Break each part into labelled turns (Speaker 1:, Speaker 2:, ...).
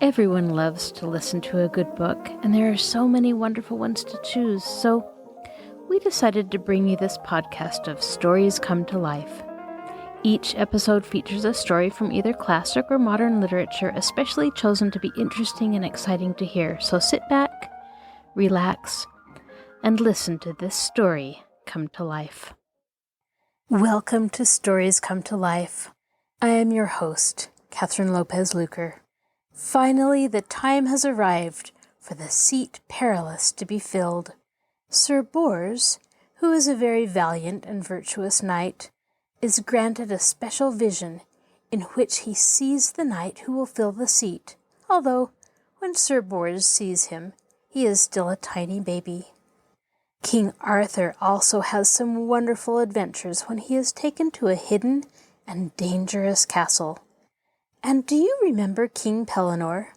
Speaker 1: Everyone loves to listen to a good book, and there are so many wonderful ones to choose, so we decided to bring you this podcast of Stories Come to Life. Each episode features a story from either classic or modern literature, especially chosen to be interesting and exciting to hear. So sit back, relax, and listen to this story come to life. Welcome to Stories Come to Life. I am your host, Kathryn Lopez Luker. Finally, the time has arrived for the Seat Perilous to be filled. Sir Bors, who is a very valiant and virtuous knight, is granted a special vision in which he sees the knight who will fill the seat, although when Sir Bors sees him, he is still a tiny baby. King Arthur also has some wonderful adventures when he is taken to a hidden and dangerous castle. And do you remember King Pellinore?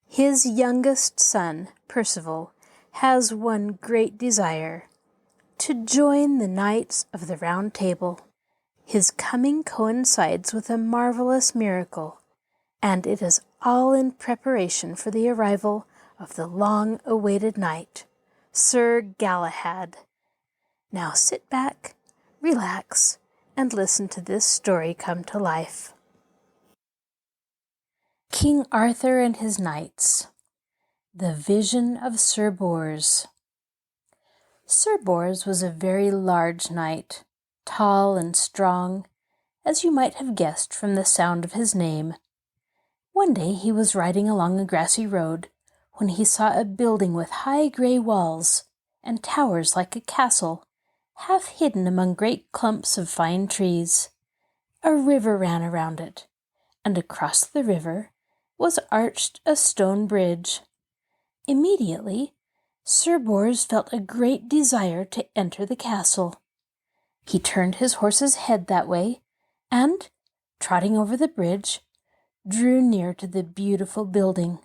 Speaker 1: His youngest son, Perceval, has one great desire: to join the Knights of the Round Table. His coming coincides with a marvelous miracle, and it is all in preparation for the arrival of the long-awaited knight, Sir Galahad. Now sit back, relax, and listen to this story come to life. King Arthur and his Knights. The Vision of Sir Bors. Sir Bors was a very large knight, tall and strong, as you might have guessed from the sound of his name. One day he was riding along a grassy road when he saw a building with high grey walls and towers like a castle, half hidden among great clumps of fine trees. A river ran around it, and across the river was arched a stone bridge. Immediately, Sir Bors felt a great desire to enter the castle. He turned his horse's head that way, and, trotting over the bridge, drew near to the beautiful building.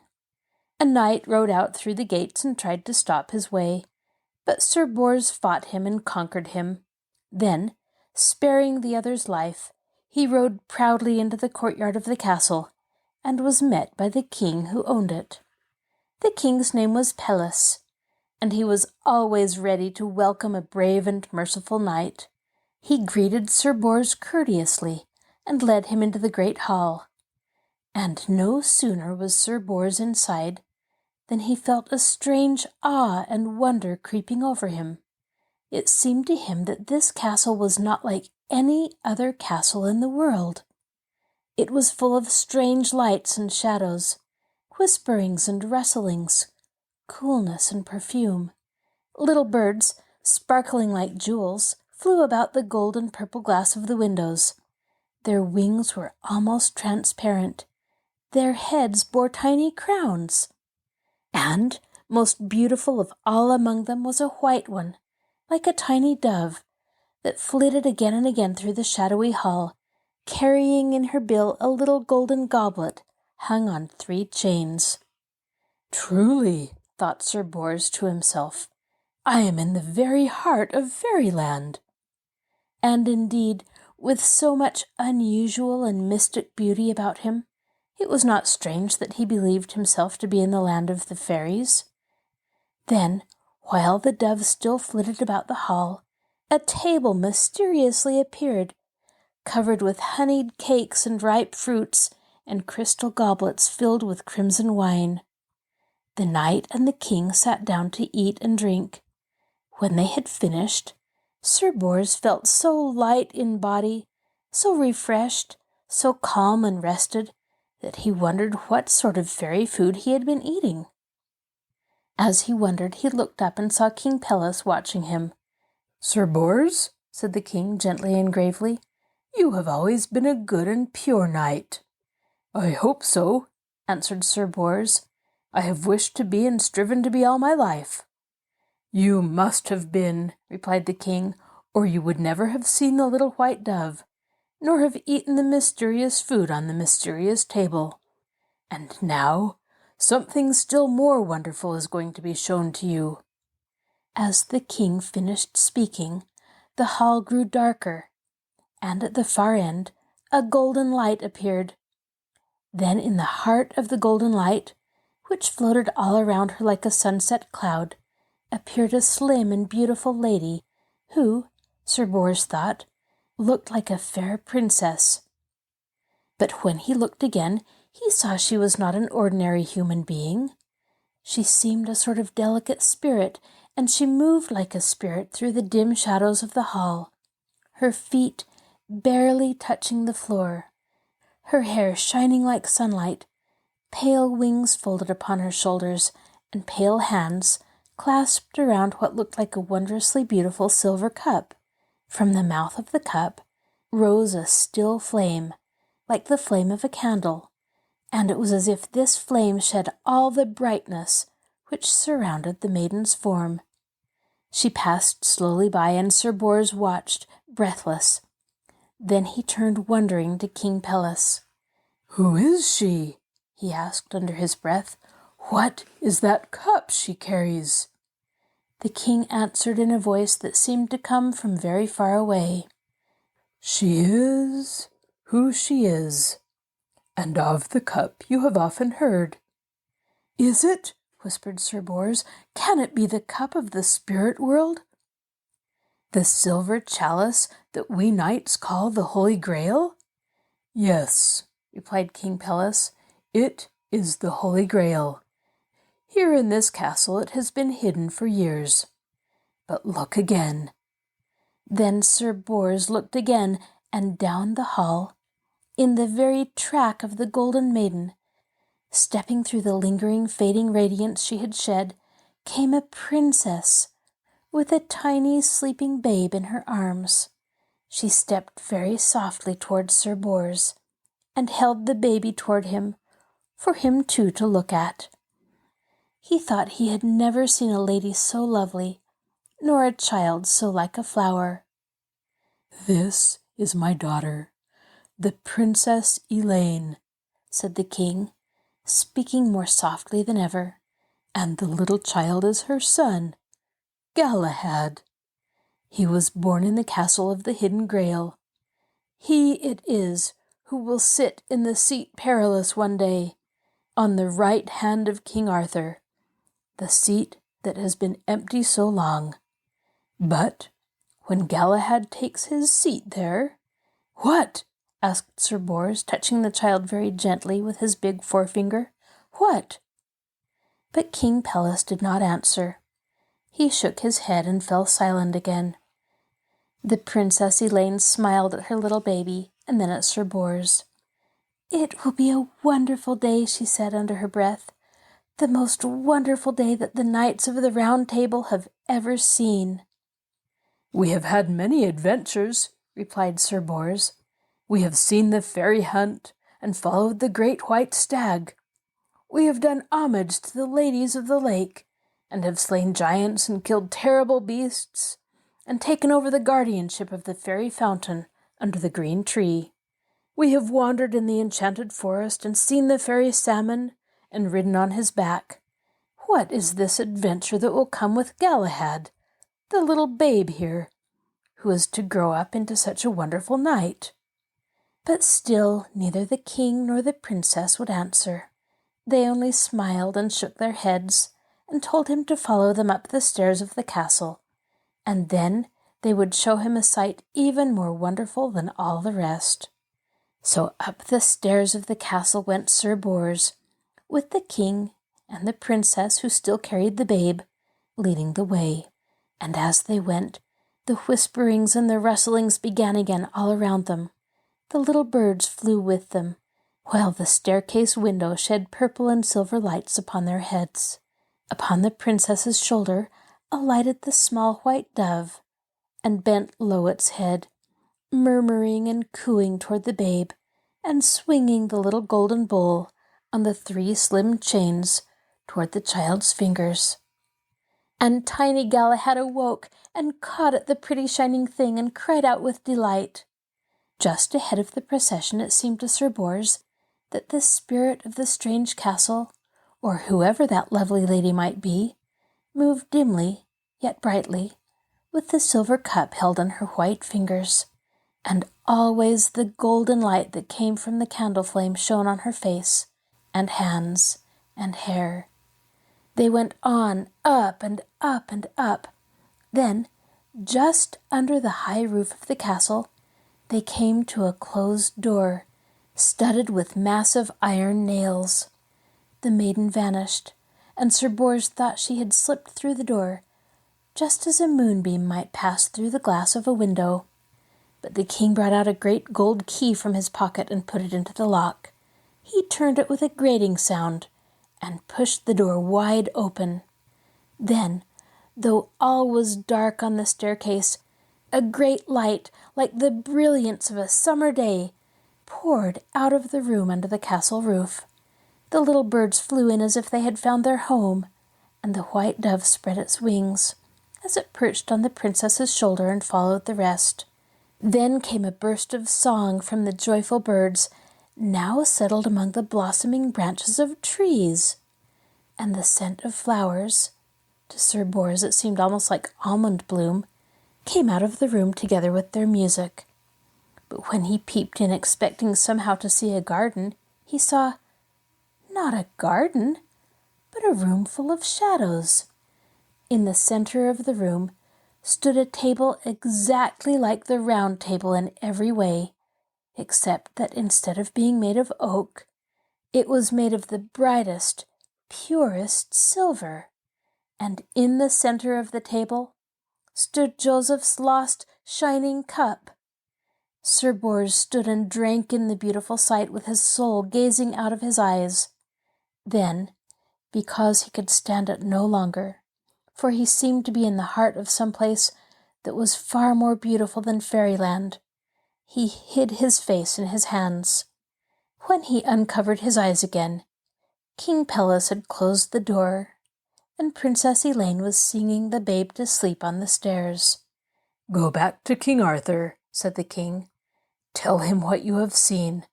Speaker 1: A knight rode out through the gates and tried to stop his way, but Sir Bors fought him and conquered him. Then, sparing the other's life, he rode proudly into the courtyard of the castle, and was met by the king who owned it. The king's name was Pellinore, and he was always ready to welcome a brave and merciful knight. He greeted Sir Bors courteously, and led him into the great hall. And no sooner was Sir Bors inside than he felt a strange awe and wonder creeping over him. It seemed to him that this castle was not like any other castle in the world. It was full of strange lights and shadows, whisperings and rustlings, coolness and perfume. Little birds, sparkling like jewels, flew about the gold and purple glass of the windows. Their wings were almost transparent. Their heads bore tiny crowns. And, most beautiful of all among them was a white one, like a tiny dove, that flitted again and again through the shadowy hall, carrying in her bill a little golden goblet hung on 3 chains. "Truly," thought Sir Bors to himself, "I am in the very heart of fairyland." And indeed, with so much unusual and mystic beauty about him, it was not strange that he believed himself to be in the land of the fairies. Then, while the dove still flitted about the hall, a table mysteriously appeared, covered with honeyed cakes and ripe fruits, and crystal goblets filled with crimson wine. The knight and the king sat down to eat and drink. When they had finished, Sir Bors felt so light in body, so refreshed, so calm and rested, that he wondered what sort of fairy food he had been eating. As he wondered, he looked up and saw King Pellinore watching him. "Sir Bors," said the king gently and gravely, "you have always been a good and pure knight." "I hope so," answered Sir Bors. "I have wished to be and striven to be all my life." "You must have been," replied the king, "or you would never have seen the little white dove, nor have eaten the mysterious food on the mysterious table. And now, something still more wonderful is going to be shown to you." As the king finished speaking, the hall grew darker, and at the far end a golden light appeared. Then in the heart of the golden light, which floated all around her like a sunset cloud, appeared a slim and beautiful lady who, Sir Bors thought, looked like a fair princess. But when he looked again, he saw she was not an ordinary human being. She seemed a sort of delicate spirit, and she moved like a spirit through the dim shadows of the hall, her feet barely touching the floor, her hair shining like sunlight, pale wings folded upon her shoulders, and pale hands clasped around what looked like a wondrously beautiful silver cup. From the mouth of the cup rose a still flame, like the flame of a candle, and it was as if this flame shed all the brightness which surrounded the maiden's form. She passed slowly by, and Sir Bors watched, breathless. Then he turned wondering to King Pellinore. "Who is she?" he asked under his breath. "What is that cup she carries?" The king answered in a voice that seemed to come from very far away. "She is who she is, and of the cup you have often heard." "Is it?" whispered Sir Bors. "Can it be the cup of the spirit world? The silver chalice that we knights call the Holy Grail?" "Yes," replied King Pellinore, "it is the Holy Grail. Here in this castle it has been hidden for years. But look again." Then Sir Bors looked again, and down the hall, in the very track of the golden maiden, stepping through the lingering, fading radiance she had shed, came a princess with a tiny sleeping babe in her arms. She stepped very softly towards Sir Bors, and held the baby toward him, for him too to look at. He thought he had never seen a lady so lovely, nor a child so like a flower. "This is my daughter, the Princess Elaine," said the king, speaking more softly than ever, "and the little child is her son, Galahad. He was born in the castle of the Hidden Grail. He it is who will sit in the Seat Perilous one day, on the right hand of King Arthur, the seat that has been empty so long. But when Galahad takes his seat there—" "What?" asked Sir Bors, touching the child very gently with his big forefinger. "What?" But King Pellinore did not answer. He shook his head and fell silent again. The Princess Elaine smiled at her little baby, and then at Sir Bors. "It will be a wonderful day," she said under her breath, "the most wonderful day that the knights of the Round Table have ever seen." "We have had many adventures," replied Sir Bors. "We have seen the fairy hunt, and followed the great white stag. We have done homage to the ladies of the lake, and have slain giants and killed terrible beasts, and taken over the guardianship of the fairy fountain under the green tree. We have wandered in the enchanted forest, and seen the fairy salmon, and ridden on his back. What is this adventure that will come with Galahad, the little babe here, who is to grow up into such a wonderful knight?" But still neither the king nor the princess would answer. They only smiled and shook their heads, and told him to follow them up the stairs of the castle, and then they would show him a sight even more wonderful than all the rest. So up the stairs of the castle went Sir Bors, with the king and the princess, who still carried the babe, leading the way. And as they went, the whisperings and the rustlings began again all around them. The little birds flew with them, while the staircase window shed purple and silver lights upon their heads. Upon the princess's shoulder alighted the small white dove, and bent low its head, murmuring and cooing toward the babe, and swinging the little golden bowl on the 3 slim chains toward the child's fingers. And tiny Galahad awoke and caught at the pretty shining thing and cried out with delight. Just ahead of the procession it seemed to Sir Bors that the spirit of the strange castle, or whoever that lovely lady might be, moved dimly, yet brightly, with the silver cup held in her white fingers, and Always the golden light that came from the candle flame shone on her face and hands and hair. They went on, up and up and up. Then, just under the high roof of the castle, they came to a closed door, studded with massive iron nails. The maiden vanished, and Sir Bors thought she had slipped through the door, just as a moonbeam might pass through the glass of a window. But the king brought out a great gold key from his pocket and put it into the lock. He turned it with a grating sound and pushed the door wide open. Then, though all was dark on the staircase, a great light, like the brilliance of a summer day, poured out of the room under the castle roof. The little birds flew in as if they had found their home, and the white dove spread its wings as it perched on the princess's shoulder and followed the rest. Then came a burst of song from the joyful birds, now settled among the blossoming branches of trees, and the scent of flowers, to Sir Bors it seemed almost like almond bloom, came out of the room together with their music. But when he peeped in expecting somehow to see a garden, he saw not a garden, but a room full of shadows. In the center of the room stood a table exactly like the round table in every way, except that instead of being made of oak, it was made of the brightest, purest silver. And in the center of the table stood Joseph's lost shining cup. Sir Bors stood and drank in the beautiful sight with his soul gazing out of his eyes. Then, because he could stand it no longer, for he seemed to be in the heart of some place that was far more beautiful than fairyland, he hid his face in his hands. When he uncovered his eyes again, King Pellinore had closed the door, and Princess Elaine was singing the babe to sleep on the stairs. "Go back to King Arthur," said the king. "Tell him what you have seen,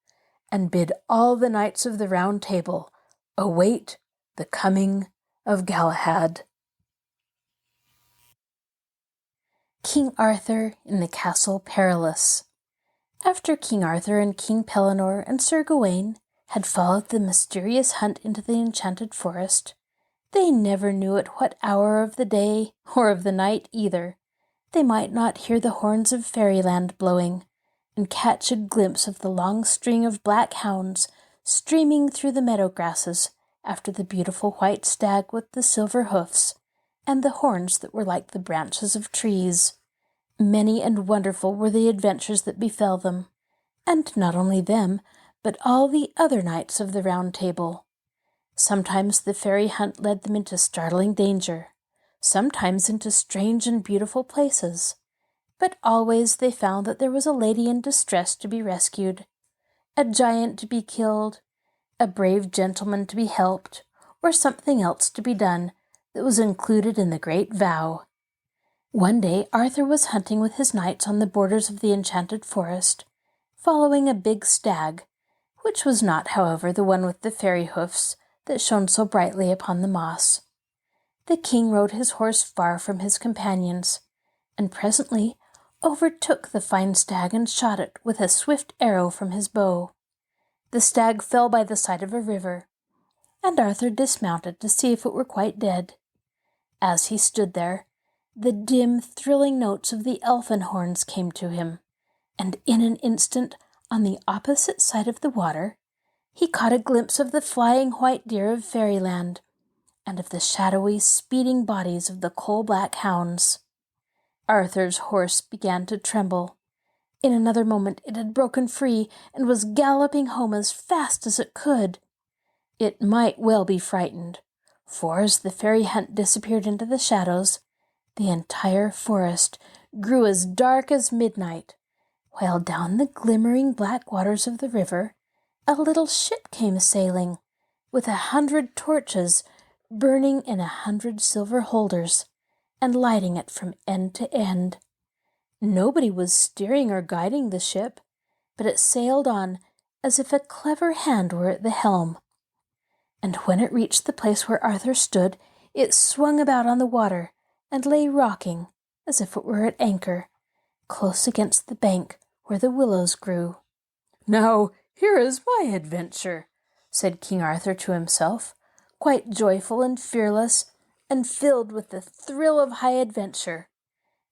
Speaker 1: and bid all the knights of the Round Table await the coming of Galahad." King Arthur in the Castle Perilous. After King Arthur and King Pellinore and Sir Gawain had followed the mysterious hunt into the enchanted forest, they never knew at what hour of the day or of the night either they might not hear the horns of fairyland blowing, and catch a glimpse of the long string of black hounds streaming through the meadow grasses after the beautiful white stag with the silver hoofs and the horns that were like the branches of trees. Many and wonderful were the adventures that befell them, and not only them, but all the other knights of the Round Table. Sometimes the fairy hunt led them into startling danger, sometimes into strange and beautiful places, but always they found that there was a lady in distress to be rescued, a giant to be killed, a brave gentleman to be helped, or something else to be done that was included in the great vow. One day Arthur was hunting with his knights on the borders of the enchanted forest, following a big stag, which was not, however, the one with the fairy hoofs that shone so brightly upon the moss. The king rode his horse far from his companions, and presently overtook the fine stag and shot it with a swift arrow from his bow. The stag fell by the side of a river, and Arthur dismounted to see if it were quite dead. As he stood there, the dim, thrilling notes of the elfin horns came to him, and in an instant, on the opposite side of the water, he caught a glimpse of the flying white deer of fairyland, and of the shadowy, speeding bodies of the coal-black hounds. Arthur's horse began to tremble. In another moment it had broken free, and was galloping home as fast as it could. It might well be frightened, for as the fairy hunt disappeared into the shadows, the entire forest grew as dark as midnight, while down the glimmering black waters of the river a little ship came sailing, with 100 torches burning in 100 silver holders, and lighting it from end to end. Nobody was steering or guiding the ship, but it sailed on as if a clever hand were at the helm. And when it reached the place where Arthur stood, it swung about on the water and lay rocking as if it were at anchor, close against the bank where the willows grew. "Now, here is my adventure," said King Arthur to himself, quite joyful and fearless, and filled with the thrill of high adventure.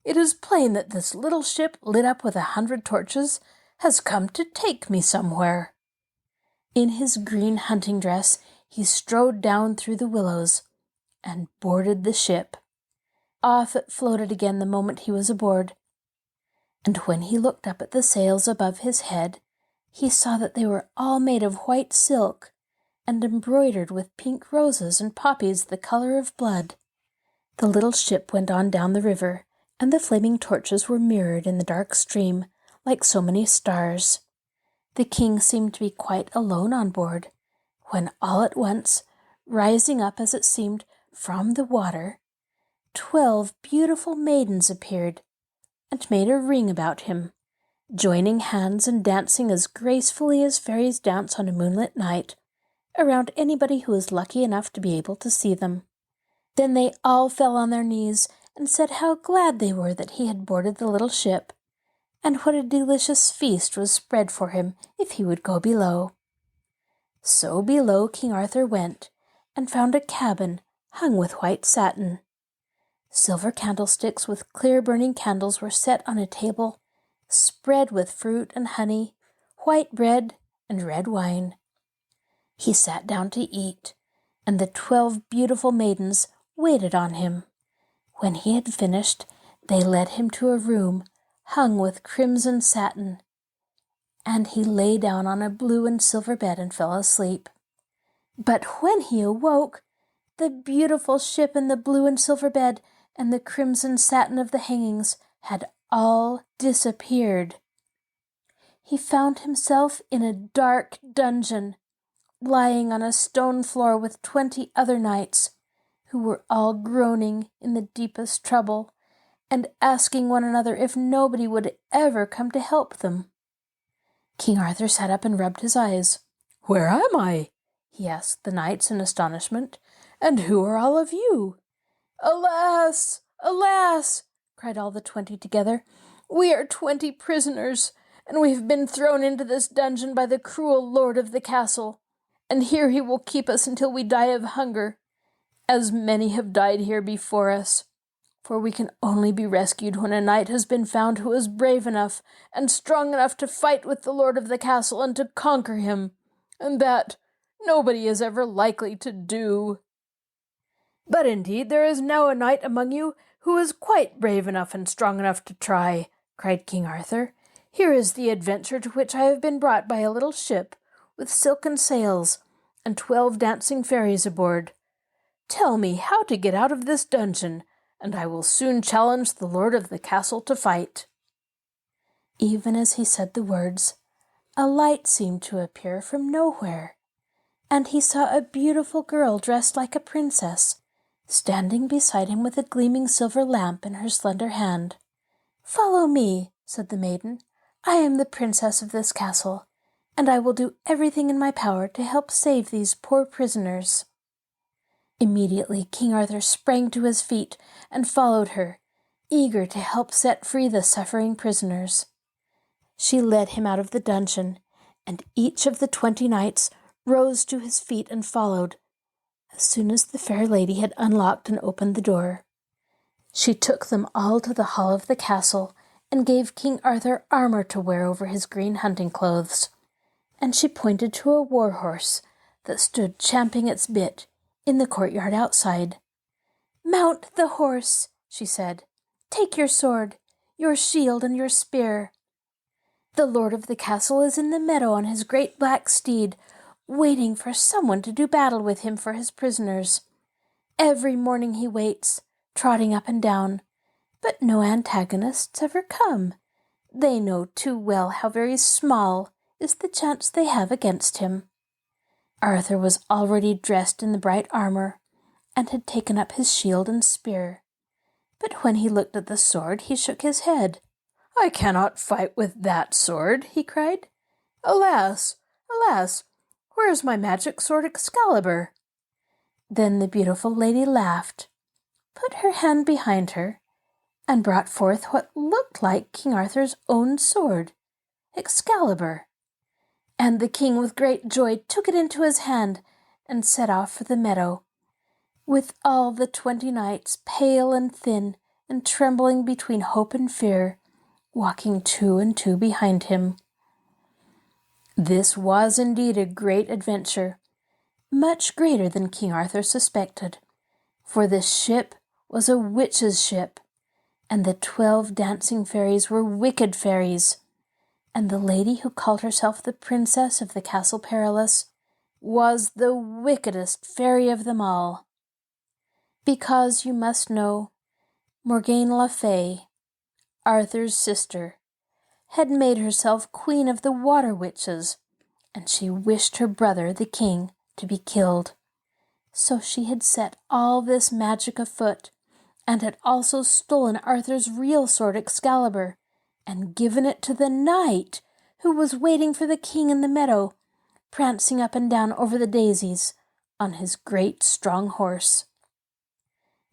Speaker 1: "It is plain that this little ship, lit up with 100 torches, has come to take me somewhere." In his green hunting dress, he strode down through the willows and boarded the ship. Off it floated again the moment he was aboard, and when he looked up at the sails above his head, he saw that they were all made of white silk and embroidered with pink roses and poppies the color of blood. The little ship went on down the river, and the flaming torches were mirrored in the dark stream like so many stars. The king seemed to be quite alone on board, when all at once, rising up as it seemed from the water, 12 beautiful maidens appeared and made a ring about him, joining hands and dancing as gracefully as fairies dance on a moonlit night around anybody who is lucky enough to be able to see them. Then they all fell on their knees and said how glad they were that he had boarded the little ship, and what a delicious feast was spread for him if he would go below. So below King Arthur went, and found a cabin hung with white satin. Silver candlesticks with clear burning candles were set on a table, spread with fruit and honey, white bread and red wine. He sat down to eat, and the 12 beautiful maidens waited on him. When he had finished, they led him to a room hung with crimson satin, and he lay down on a blue and silver bed and fell asleep. But when he awoke, the beautiful ship and the blue and silver bed and the crimson satin of the hangings had all disappeared. He found himself in a dark dungeon, lying on a stone floor with 20 other knights, who were all groaning in the deepest trouble, and asking one another if nobody would ever come to help them. King Arthur sat up and rubbed his eyes. "Where am I?" he asked the knights in astonishment. "And who are all of you?" "Alas! Alas!" cried all the 20 together. "We are 20 prisoners, and we have been thrown into this dungeon by the cruel lord of the castle, and here he will keep us until we die of hunger, as many have died here before us. For we can only be rescued when a knight has been found who is brave enough and strong enough to fight with the lord of the castle and to conquer him, and that nobody is ever likely to do." "But indeed there is now a knight among you who is quite brave enough and strong enough to try," cried King Arthur. "Here is the adventure to which I have been brought by a little ship with silken sails and 12 dancing fairies aboard. Tell me how to get out of this dungeon, and I will soon challenge the lord of the castle to fight." Even as he said the words, a light seemed to appear from nowhere, and he saw a beautiful girl dressed like a princess, standing beside him with a gleaming silver lamp in her slender hand. "Follow me," said the maiden. "I am the princess of this castle, and I will do everything in my power to help save these poor prisoners." Immediately King Arthur sprang to his feet and followed her, eager to help set free the suffering prisoners. She led him out of the dungeon, and each of the 20 knights rose to his feet and followed, as soon as the fair lady had unlocked and opened the door. She took them all to the hall of the castle and gave King Arthur armor to wear over his green hunting clothes, and she pointed to a war horse that stood champing its bit in the courtyard outside. "Mount the horse," she said. "Take your sword, your shield, and your spear. The lord of the castle is in the meadow on his great black steed, waiting for someone to do battle with him for his prisoners. Every morning he waits, trotting up and down, but no antagonists ever come. They know too well how very small is the chance they have against him." Arthur was already dressed in the bright armor, and had taken up his shield and spear. But when he looked at the sword, he shook his head. "I cannot fight with that sword," he cried. "Alas, alas, where is my magic sword Excalibur?" Then the beautiful lady laughed, put her hand behind her, and brought forth what looked like King Arthur's own sword, Excalibur. And the king with great joy took it into his hand and set off for the meadow, with all the 20 knights, pale and thin and trembling between hope and fear, walking 2 and 2 behind him. This was indeed a great adventure, much greater than King Arthur suspected, for this ship was a witch's ship, and the 12 dancing fairies were wicked fairies, and the lady who called herself the princess of the Castle Perilous was the wickedest fairy of them all. Because, you must know, Morgane le Fay, Arthur's sister, had made herself queen of the water witches, and she wished her brother, the king, to be killed. So she had set all this magic afoot, and had also stolen Arthur's real sword Excalibur, and given it to the knight who was waiting for the king in the meadow, prancing up and down over the daisies on his great strong horse.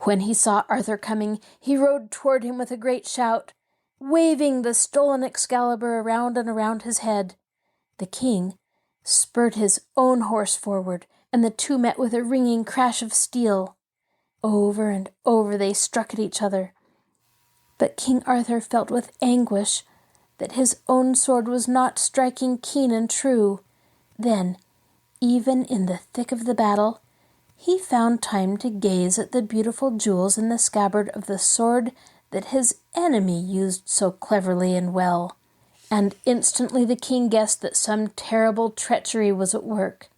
Speaker 1: When he saw Arthur coming, he rode toward him with a great shout, waving the stolen Excalibur around and around his head. The king spurred his own horse forward, and the two met with a ringing crash of steel. Over and over they struck at each other. But King Arthur felt with anguish that his own sword was not striking keen and true. Then, even in the thick of the battle, he found time to gaze at the beautiful jewels in the scabbard of the sword that his enemy used so cleverly and well, and instantly the king guessed that some terrible treachery was at work,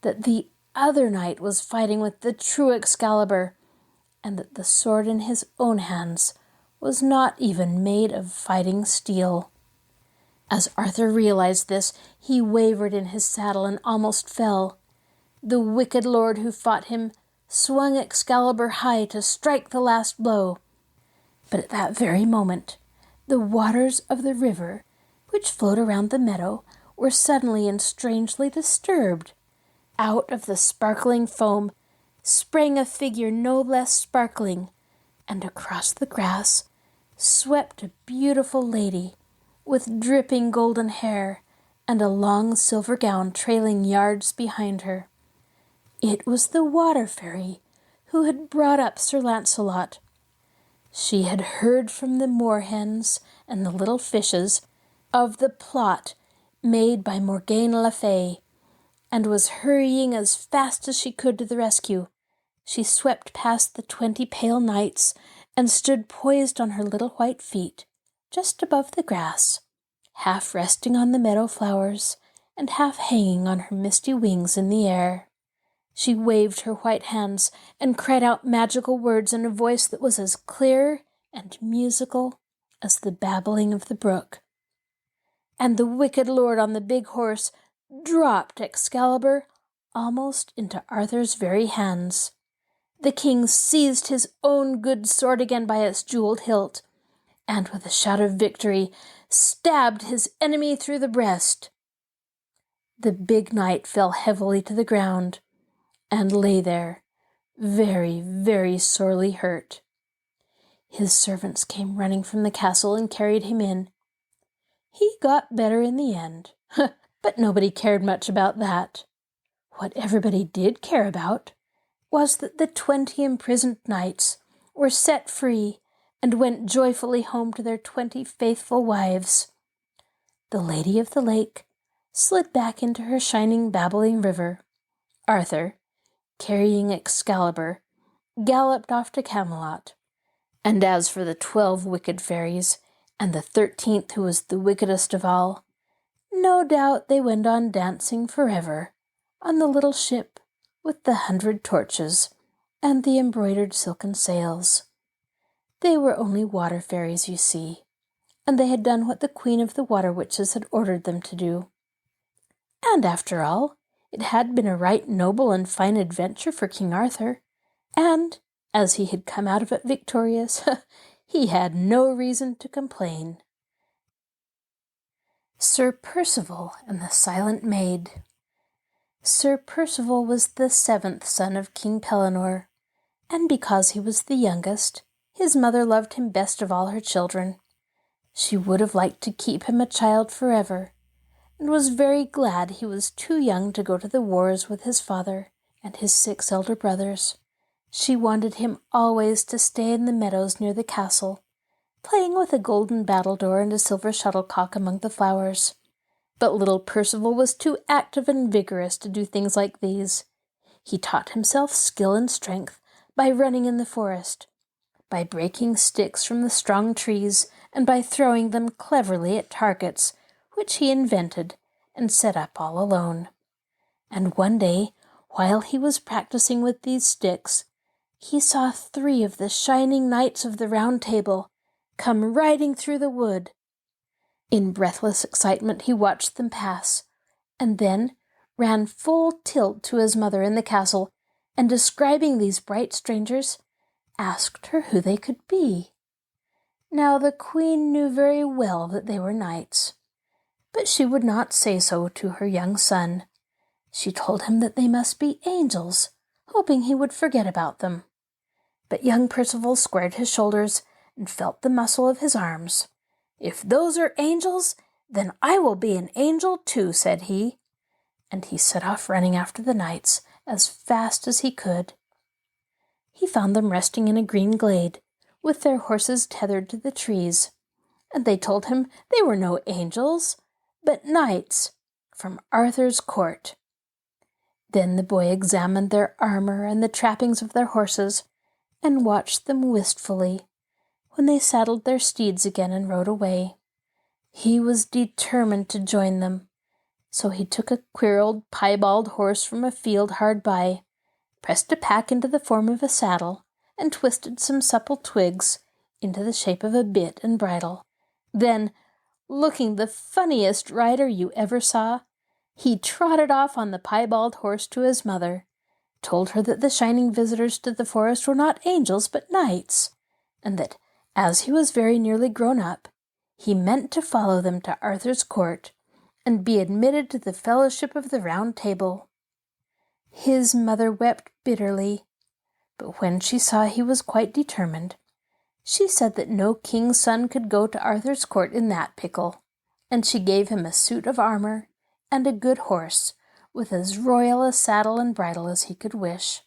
Speaker 1: that the other knight was fighting with the true Excalibur, and that the sword in his own hands was not even made of fighting steel. As Arthur realized this, he wavered in his saddle and almost fell. The wicked lord who fought him swung Excalibur high to strike the last blow. But at that very moment, the waters of the river, which flowed around the meadow, were suddenly and strangely disturbed. Out of the sparkling foam sprang a figure no less sparkling, and across the grass swept a beautiful lady with dripping golden hair and a long silver gown trailing yards behind her. It was the water fairy who had brought up Sir Lancelot. She had heard from the moorhens and the little fishes of the plot made by Morgane le Fay, and was hurrying as fast as she could to the rescue. She swept past the 20 pale knights and stood poised on her little white feet, just above the grass, half resting on the meadow flowers and half hanging on her misty wings in the air. She waved her white hands and cried out magical words in a voice that was as clear and musical as the babbling of the brook. And the wicked lord on the big horse dropped Excalibur almost into Arthur's very hands. The king seized his own good sword again by its jeweled hilt, and with a shout of victory stabbed his enemy through the breast. The big knight fell heavily to the ground, and lay there, very, very sorely hurt. His servants came running from the castle and carried him in. He got better in the end, but nobody cared much about that. What everybody did care about was that the 20 imprisoned knights were set free and went joyfully home to their 20 faithful wives. The Lady of the Lake slid back into her shining, babbling river. Arthur, carrying Excalibur, galloped off to Camelot. And as for the 12 wicked fairies, and the 13th, who was the wickedest of all, no doubt they went on dancing forever on the little ship with the 100 torches and the embroidered silken sails. They were only water fairies, you see, and they had done what the Queen of the Water Witches had ordered them to do. And after all, it had been a right noble and fine adventure for King Arthur, and, as he had come out of it victorious, he had no reason to complain. Sir Perceval and the Silent Maid. Sir Perceval was the 7th son of King Pellinore, and because he was the youngest, his mother loved him best of all her children. She would have liked to keep him a child forever, and was very glad he was too young to go to the wars with his father and his 6 elder brothers. She wanted him always to stay in the meadows near the castle, playing with a golden battledore and a silver shuttlecock among the flowers. But little Perceval was too active and vigorous to do things like these. He taught himself skill and strength by running in the forest, by breaking sticks from the strong trees, and by throwing them cleverly at targets, which he invented and set up all alone. And one day, while he was practicing with these sticks, he saw 3 of the shining knights of the Round Table come riding through the wood. In breathless excitement he watched them pass, and then ran full tilt to his mother in the castle, and describing these bright strangers, asked her who they could be. Now the queen knew very well that they were knights, but she would not say so to her young son. She told him that they must be angels, hoping he would forget about them. But young Perceval squared his shoulders and felt the muscle of his arms. "If those are angels, then I will be an angel too," said he. And he set off running after the knights as fast as he could. He found them resting in a green glade, with their horses tethered to the trees, and they told him they were no angels, but knights from Arthur's court. Then the boy examined their armor and the trappings of their horses, and watched them wistfully when they saddled their steeds again and rode away. He was determined to join them, so he took a queer old piebald horse from a field hard by, pressed a pack into the form of a saddle, and twisted some supple twigs into the shape of a bit and bridle. Then, looking the funniest rider you ever saw, he trotted off on the piebald horse to his mother, told her that the shining visitors to the forest were not angels but knights, and that, as he was very nearly grown up, he meant to follow them to Arthur's court and be admitted to the fellowship of the Round Table. His mother wept bitterly, but when she saw he was quite determined, she said that no king's son could go to Arthur's court in that pickle, and she gave him a suit of armor and a good horse, with as royal a saddle and bridle as he could wish.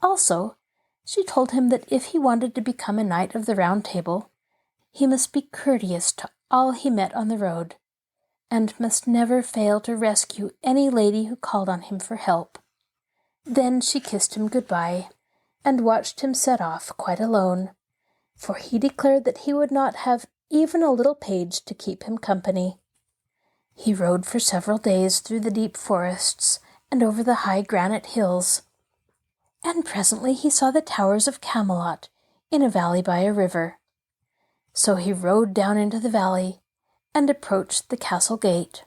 Speaker 1: Also, she told him that if he wanted to become a knight of the Round Table, he must be courteous to all he met on the road, and must never fail to rescue any lady who called on him for help. Then she kissed him good-bye, and watched him set off quite alone, for he declared that he would not have even a little page to keep him company. He rode for several days through the deep forests and over the high granite hills, and presently he saw the towers of Camelot in a valley by a river. So he rode down into the valley and approached the castle gate.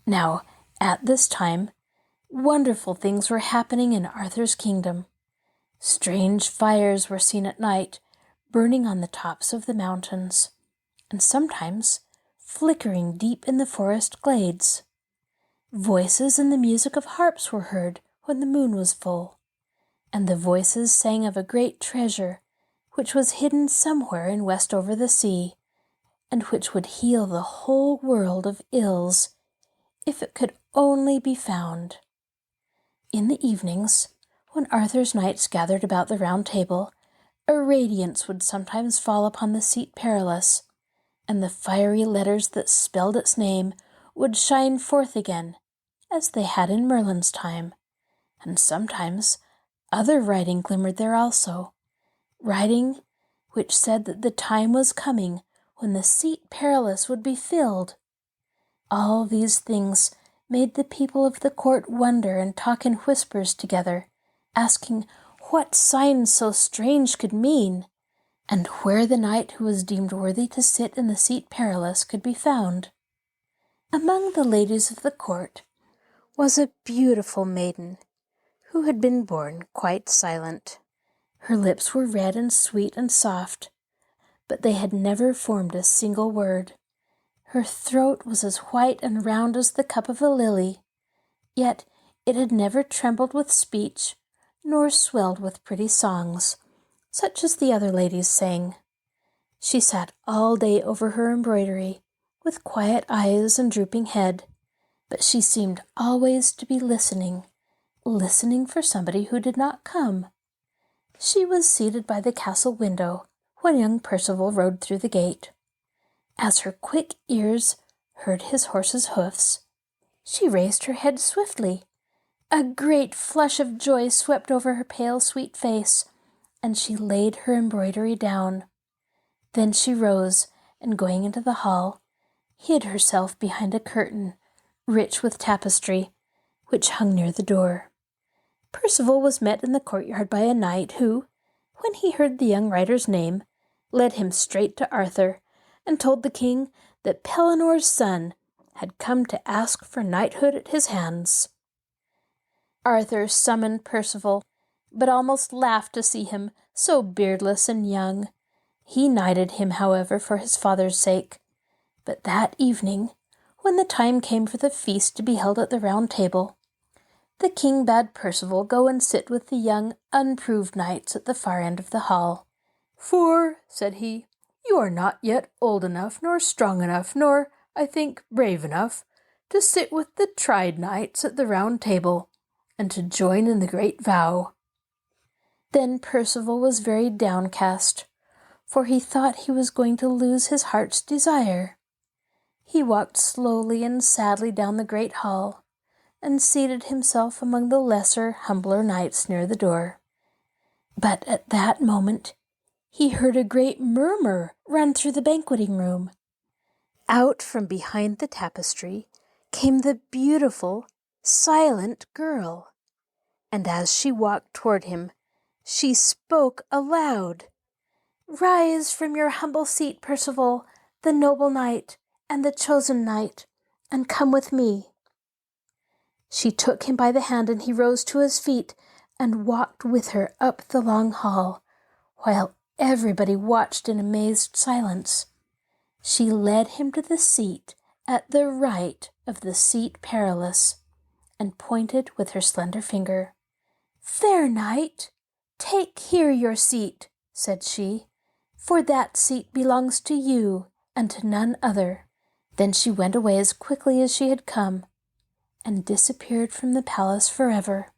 Speaker 1: Now, at this time, wonderful things were happening in Arthur's kingdom. Strange fires were seen at night, burning on the tops of the mountains, and sometimes flickering deep in the forest glades. Voices and the music of harps were heard when the moon was full, and the voices sang of a great treasure which was hidden somewhere in Westover-the-Sea, and which would heal the whole world of ills if it could only be found. In the evenings, when Arthur's knights gathered about the Round Table, a radiance would sometimes fall upon the Seat Perilous, and the fiery letters that spelled its name would shine forth again, as they had in Merlin's time, and sometimes other writing glimmered there also, writing which said that the time was coming when the Seat Perilous would be filled. All these things made the people of the court wonder and talk in whispers together, asking what signs so strange could mean, and where the knight who was deemed worthy to sit in the Seat Perilous could be found. Among the ladies of the court was a beautiful maiden who had been born quite silent. Her lips were red and sweet and soft, but they had never formed a single word. Her throat was as white and round as the cup of a lily, yet it had never trembled with speech, nor swelled with pretty songs, such as the other ladies sang. She sat all day over her embroidery, with quiet eyes and drooping head, but she seemed always to be listening for somebody who did not come. She was seated by the castle window when young Perceval rode through the gate. As her quick ears heard his horse's hoofs, she raised her head swiftly. A great flush of joy swept over her pale, sweet face, and she laid her embroidery down. Then she rose, and going into the hall, hid herself behind a curtain, rich with tapestry, which hung near the door. Perceval was met in the courtyard by a knight who, when he heard the young rider's name, led him straight to Arthur, and told the king that Pellinore's son had come to ask for knighthood at his hands. Arthur summoned Perceval, but almost laughed to see him so beardless and young. He knighted him, however, for his father's sake. But that evening, when the time came for the feast to be held at the Round Table, the king bade Perceval go and sit with the young, unproved knights at the far end of the hall. "For," said he, "you are not yet old enough, nor strong enough, nor, I think, brave enough, to sit with the tried knights at the Round Table, and to join in the great vow." Then Perceval was very downcast, for he thought he was going to lose his heart's desire. He walked slowly and sadly down the great hall, and seated himself among the lesser, humbler knights near the door. But at that moment he heard a great murmur run through the banqueting room. Out from behind the tapestry came the beautiful, silent girl, and as she walked toward him, she spoke aloud. "Rise from your humble seat, Perceval, the noble knight and the chosen knight, and come with me." She took him by the hand, and he rose to his feet and walked with her up the long hall, while everybody watched in amazed silence. She led him to the seat at the right of the Seat Perilous, and pointed with her slender finger. "Fair knight, take here your seat," said she, "for that seat belongs to you and to none other." Then she went away as quickly as she had come, and disappeared from the palace forever.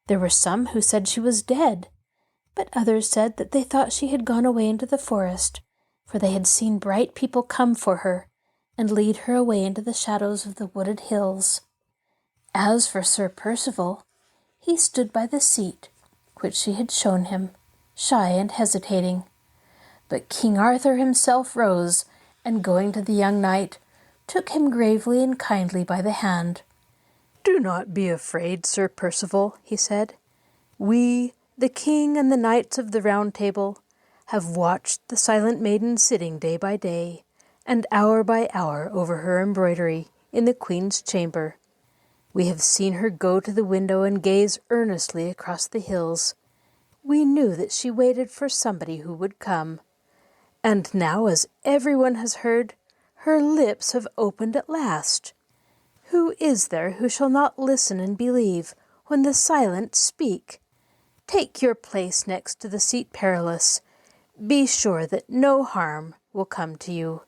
Speaker 1: There were some who said she was dead, but others said that they thought she had gone away into the forest, for they had seen bright people come for her and lead her away into the shadows of the wooded hills. As for Sir Perceval, he stood by the seat which she had shown him, shy and hesitating. But King Arthur himself rose, and going to the young knight, took him gravely and kindly by the hand. "Do not be afraid, Sir Perceval," he said. "We, the king and the knights of the Round Table, have watched the silent maiden sitting day by day, and hour by hour over her embroidery in the queen's chamber. We have seen her go to the window and gaze earnestly across the hills. We knew that she waited for somebody who would come. And now, as everyone has heard, her lips have opened at last. Who is there who shall not listen and believe when the silent speak? Take your place next to the Seat Perilous. Be sure that no harm will come to you."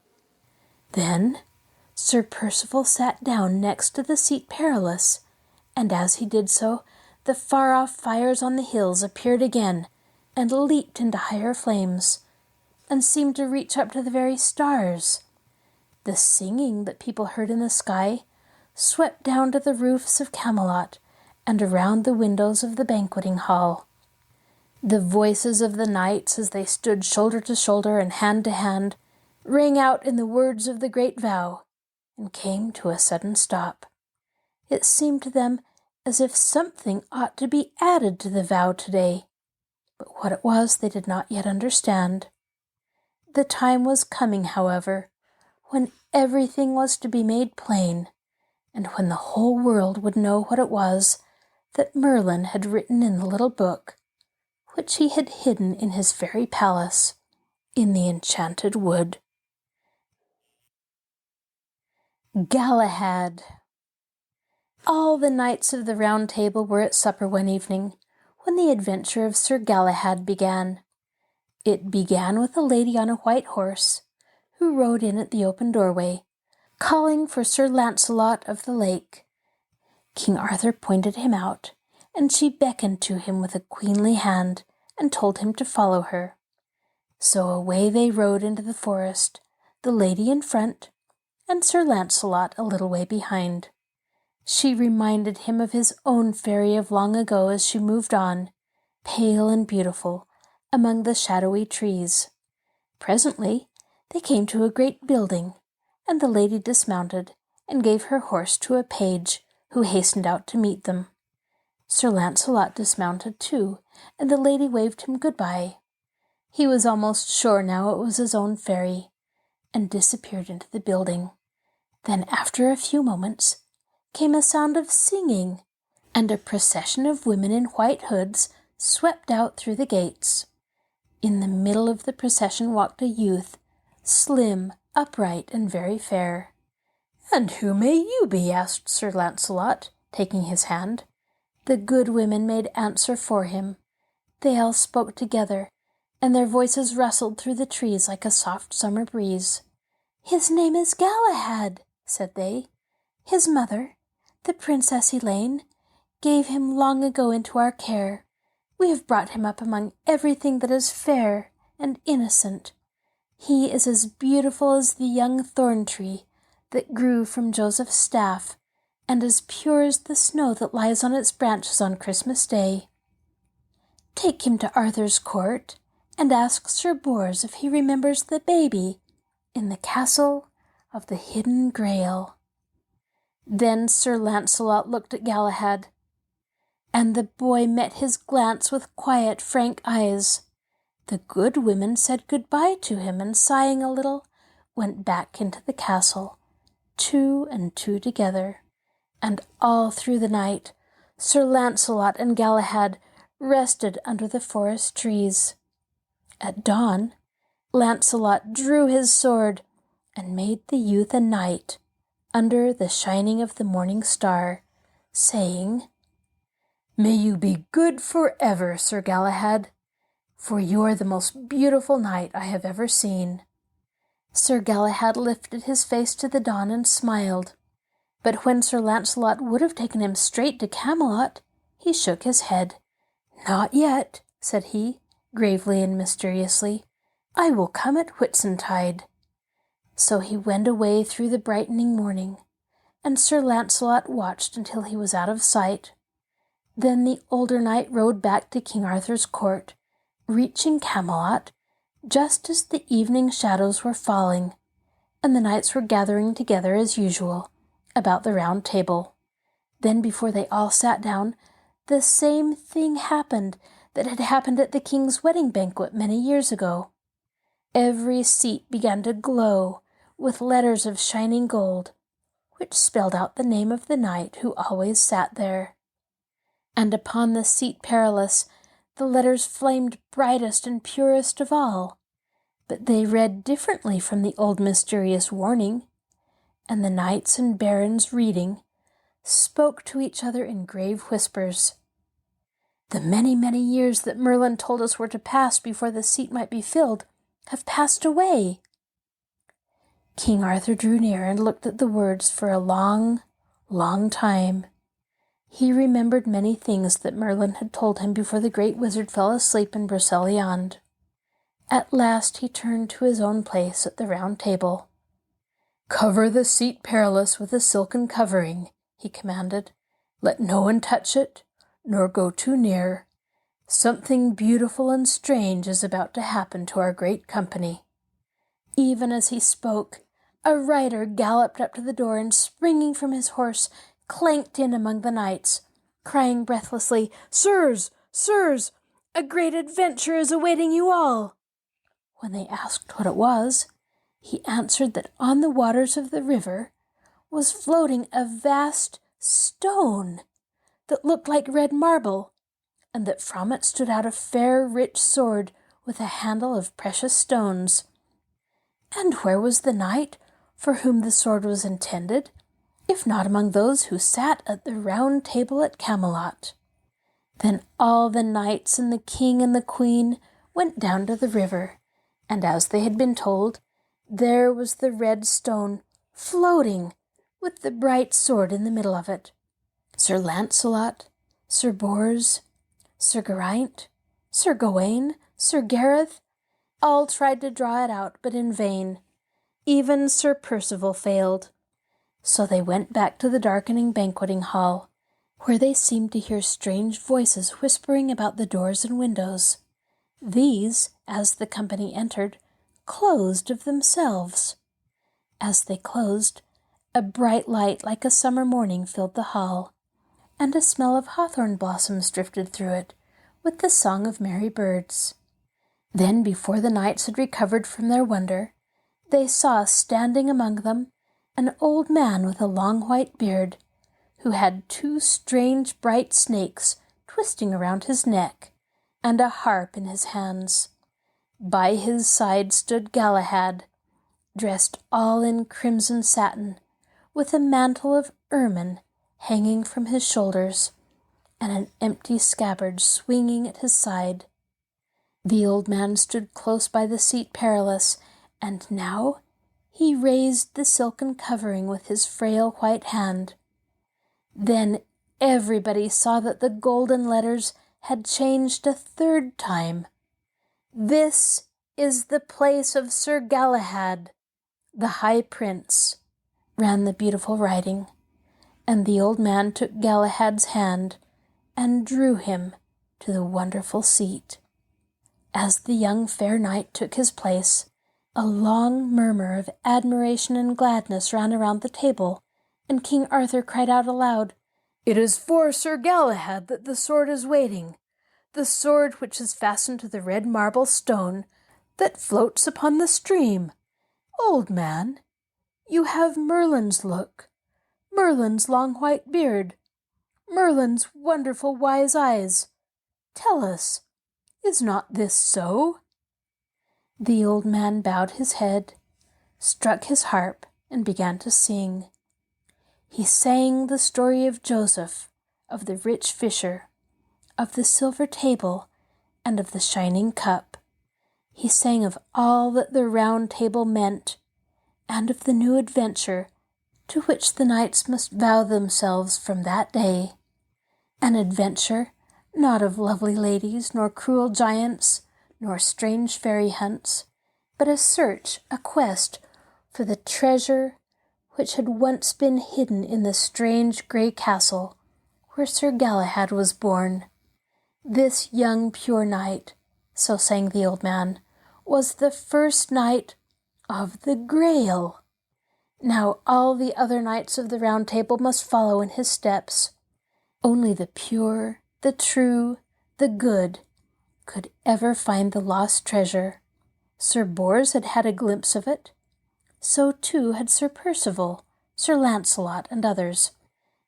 Speaker 1: Then Sir Perceval sat down next to the Seat Perilous, and as he did so, the far-off fires on the hills appeared again, and leaped into higher flames, and seemed to reach up to the very stars. The singing that people heard in the sky swept down to the roofs of Camelot and around the windows of the banqueting hall. The voices of the knights, as they stood shoulder to shoulder and hand to hand, rang out in the words of the great vow, and came to a sudden stop. It seemed to them as if something ought to be added to the vow today, but what it was they did not yet understand. The time was coming, however, when everything was to be made plain, and when the whole world would know what it was that Merlin had written in the little book, which he had hidden in his fairy palace in the enchanted wood. Galahad. All the knights of the Round Table were at supper one evening, when the adventure of Sir Galahad began. It began with a lady on a white horse, who rode in at the open doorway, calling for Sir Lancelot of the Lake. King Arthur pointed him out, and she beckoned to him with a queenly hand and told him to follow her. So away they rode into the forest, the lady in front, and Sir Lancelot a little way behind. She reminded him of his own fairy of long ago as she moved on, pale and beautiful, among the shadowy trees. Presently they came to a great building, and the lady dismounted and gave her horse to a page who hastened out to meet them. Sir Lancelot dismounted too, and the lady waved him good-bye. He was almost sure now it was his own fairy, and disappeared into the building. Then, after a few moments, came a sound of singing, and a procession of women in white hoods swept out through the gates. In the middle of the procession walked a youth, slim, upright, and very fair. "And who may you be?" asked Sir Lancelot, taking his hand. The good women made answer for him. They all spoke together, and their voices rustled through the trees like a soft summer breeze. "His name is Galahad," said they. "His mother, the Princess Elaine, gave him long ago into our care. We have brought him up among everything that is fair and innocent. He is as beautiful as the young thorn tree that grew from Joseph's staff, and as pure as the snow that lies on its branches on Christmas Day. Take him to Arthur's court, and ask Sir Bors if he remembers the baby in the castle of the Hidden Grail." Then Sir Lancelot looked at Galahad, and the boy met his glance with quiet, frank eyes. The good women said good-bye to him, and sighing a little, went back into the castle, two and two together. And all through the night, Sir Lancelot and Galahad rested under the forest trees. At dawn, Lancelot drew his sword and made the youth a knight under the shining of the morning star, saying, "May you be good forever, Sir Galahad, for you are the most beautiful knight I have ever seen." Sir Galahad lifted his face to the dawn and smiled, but when Sir Lancelot would have taken him straight to Camelot, he shook his head. "Not yet," said he, gravely and mysteriously. "I will come at Whitsuntide." So he went away through the brightening morning, and Sir Lancelot watched until he was out of sight. Then the older knight rode back to King Arthur's court, reaching Camelot just as the evening shadows were falling, and the knights were gathering together as usual about the round table. Then, before they all sat down, the same thing happened that had happened at the king's wedding banquet many years ago. Every seat began to glow with letters of shining gold, which spelled out the name of the knight who always sat there. And upon the Seat Perilous the letters flamed brightest and purest of all, but they read differently from the old mysterious warning, and the knights and barons reading spoke to each other in grave whispers. "The many, many years that Merlin told us were to pass before the seat might be filled have passed away." King Arthur drew near and looked at the words for a long, long time. He remembered many things that Merlin had told him before the great wizard fell asleep in Broceliande. At last he turned to his own place at the round table. "Cover the Seat Perilous with a silken covering," he commanded. "Let no one touch it, nor go too near. Something beautiful and strange is about to happen to our great company." Even as he spoke, a rider galloped up to the door and, springing from his horse, clanked in among the knights, crying breathlessly, "Sirs, sirs, a great adventure is awaiting you all." When they asked what it was, he answered that on the waters of the river was floating a vast stone that looked like red marble, and that from it stood out a fair, rich sword with a handle of precious stones. And where was the knight for whom the sword was intended, if not among those who sat at the round table at Camelot? Then all the knights and the king and the queen went down to the river, and as they had been told, there was the red stone floating with the bright sword in the middle of it. Sir Lancelot, Sir Bors, Sir Geraint, Sir Gawain, Sir Gareth, all tried to draw it out, but in vain. Even Sir Perceval failed. So they went back to the darkening banqueting hall, where they seemed to hear strange voices whispering about the doors and windows. These, as the company entered, closed of themselves. As they closed, a bright light like a summer morning filled the hall, and a smell of hawthorn blossoms drifted through it, with the song of merry birds. Then, before the knights had recovered from their wonder, they saw standing among them an old man with a long white beard, who had 2 strange bright snakes twisting around his neck, and a harp in his hands. By his side stood Galahad, dressed all in crimson satin, with a mantle of ermine hanging from his shoulders, and an empty scabbard swinging at his side. The old man stood close by the Seat Perilous, and now he raised the silken covering with his frail white hand. Then everybody saw that the golden letters had changed a 3rd time. "This is the place of Sir Galahad, the High Prince," ran the beautiful writing, and the old man took Galahad's hand and drew him to the wonderful seat. As the young fair knight took his place, a long murmur of admiration and gladness ran around the table, and King Arthur cried out aloud, "It is for Sir Galahad that the sword is waiting, the sword which is fastened to the red marble stone that floats upon the stream. Old man, you have Merlin's look, Merlin's long white beard, Merlin's wonderful wise eyes. Tell us, is not this so?" The old man bowed his head, struck his harp, and began to sing. He sang the story of Joseph, of the rich fisher, of the silver table, and of the shining cup. He sang of all that the round table meant, and of the new adventure to which the knights must vow themselves from that day. An adventure not of lovely ladies, nor cruel giants, nor strange fairy hunts, but a search, a quest for the treasure which had once been hidden in the strange grey castle where Sir Galahad was born. This young pure knight, so sang the old man, was the first knight of the Grail. Now all the other knights of the Round Table must follow in his steps. Only the pure, the true, the good could ever find the lost treasure. Sir Bors had had a glimpse of it. So too had Sir Perceval, Sir Lancelot, and others.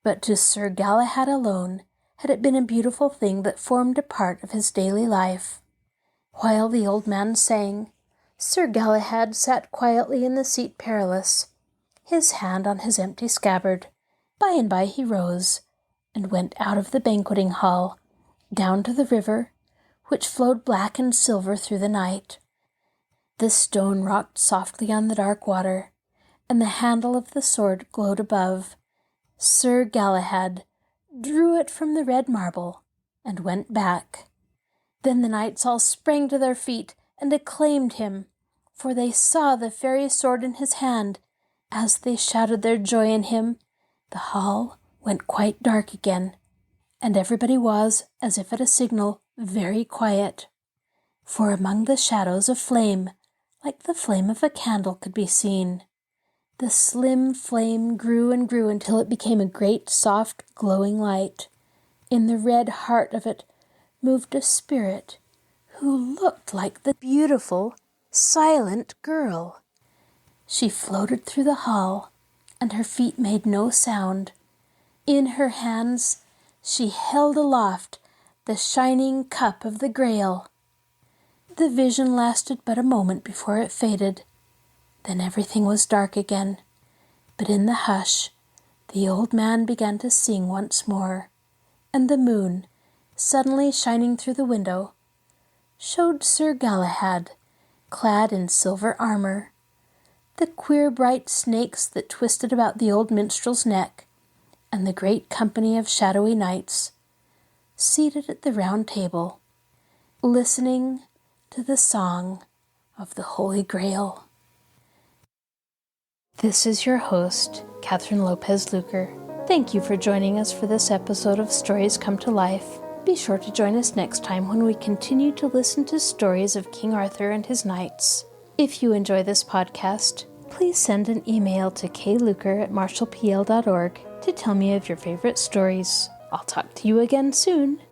Speaker 1: But to Sir Galahad alone had it been a beautiful thing that formed a part of his daily life. While the old man sang, Sir Galahad sat quietly in the Seat Perilous, his hand on his empty scabbard. By and by he rose, and went out of the banqueting hall, down to the river, which flowed black and silver through the night. The stone rocked softly on the dark water, and the handle of the sword glowed above. Sir Galahad drew it from the red marble, and went back. Then the knights all sprang to their feet, and acclaimed him, for they saw the fairy sword in his hand. As they shouted their joy in him, the hall went quite dark again, and everybody was, as if at a signal, very quiet. For among the shadows a flame, like the flame of a candle, could be seen. The slim flame grew and grew until it became a great, soft, glowing light. In the red heart of it moved a spirit who looked like the beautiful, silent girl. She floated through the hall, and her feet made no sound. In her hands she held aloft the shining cup of the Grail. The vision lasted but a moment before it faded. Then everything was dark again. But in the hush, the old man began to sing once more, and the moon, suddenly shining through the window, showed Sir Galahad, clad in silver armor, the queer bright snakes that twisted about the old minstrel's neck, and the great company of shadowy knights, seated at the round table, listening to the song of the Holy Grail. This is your host, Kathryn Lopez Luker. Thank you for joining us for this episode of Stories Come to Life. Be sure to join us next time when we continue to listen to stories of King Arthur and his knights. If you enjoy this podcast, please send an email to kluker@marshallpl.org to tell me of your favorite stories. I'll talk to you again soon.